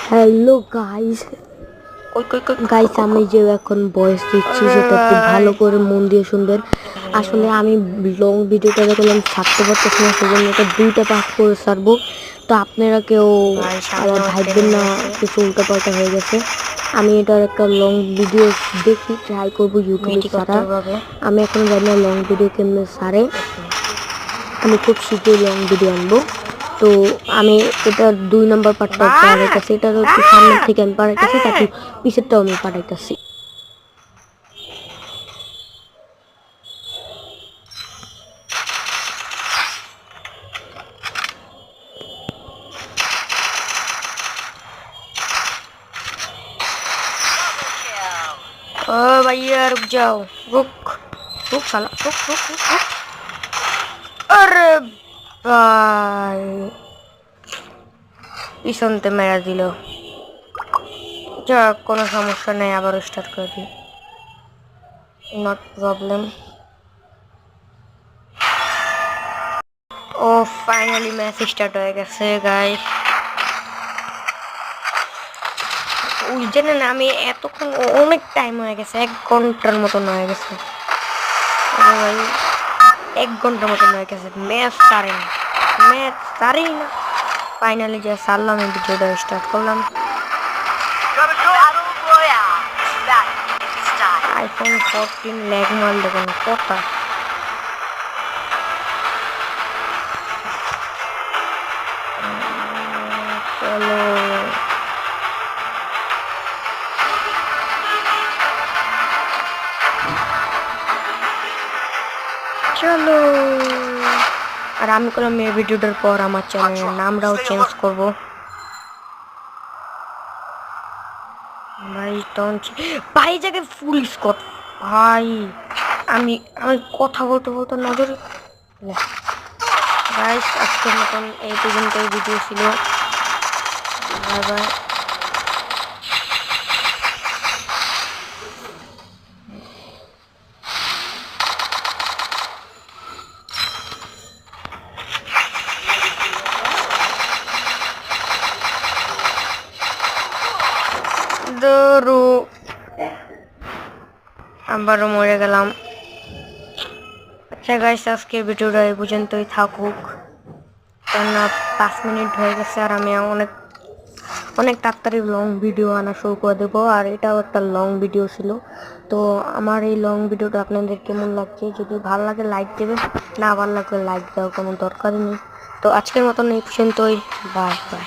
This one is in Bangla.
হ্যালো গাইস, আমি যে এখন ভয়েস দিচ্ছি সেটা একটু ভালো করে মন দিয়ে শুনবেন। আসলে আমি লং ভিডিওটা দেখলাম ছাড়তে পারতেছি না, সেজন্য এটা 2টা পার্ট করে ছাড়বো। তো আপনারা কেউ আবার ভাববেন না কিছু উল্টাপাল্টা হয়ে গেছে। আমি এটার একটা লং ভিডিও দেখি, ট্রাই করবো ইউটিউবে ছাড়া। আমি এখনো জানি না লং ভিডিও কেমনে ছাড়ে। আমি খুব শীঘ্রই লং ভিডিও আনবো। তো আমি এটার 2 নম্বর পার্টটাও পাঠাইতেছি, এটার একটু সামনের থেকে আমি পাঠাইতেছি, তারপর পিছেরটাও আমি পাঠাইতেছি। ओ भैया रुक जाओ, रुक रुक साला, रुक रुक रुक रुक। अरे भाई পিছনতে মেরা দিল। যাক, কোনো সমস্যা নেই, আবার স্টার্ট করে দিই, নট প্রবলেম। ও ফাইনালি ম্যাচ স্টার্ট হয়ে গেছে গাইস। ওই জানেন আমি এতক্ষণ অনেক টাইম হয়ে গেছে, 1 ঘন্টার মতন হয়ে গেছে। আরে ভাই 1 ঘন্টার মতন হয়ে গেছে, ম্যাচ সারেই না। ফাইনালি যে সারলাম, এই ভিডিওটা স্টার্ট করলাম। আইফোন 14 ল্যাগ মাল দেখুন কথা। চলো চলো, আর আমি করলাম এই ভিডিওটার পর আমার চ্যানেলের নামটাও চেঞ্জ করব ভাই। তখন ভাই জায়গায় ফুল স্কট ভাই। আমি আমি কথা বলতে বলতে নজরে গাইস, আজকের মতন এই পর্যন্তই ভিডিও ছিল। Bye bye. আবারও মরে গেলাম। আচ্ছা গাইস, আজকে ভিডিওটা এই পর্যন্তই থাকুক, কেননা 5 মিনিট হয়ে গেছে আর আমি অনেক তাড়াতাড়ি লং ভিডিও আনা শুরু করে দেবো। আর এটাও একটা লং ভিডিও ছিল। তো আমার এই লং ভিডিওটা আপনাদের কেমন লাগছে? যদি ভালো লাগে লাইক দেবেন, না ভালো লাগলে লাইক দেওয়ার কোনো দরকারই নেই। তো আজকের মতন এই পর্যন্তই, বাই বাই।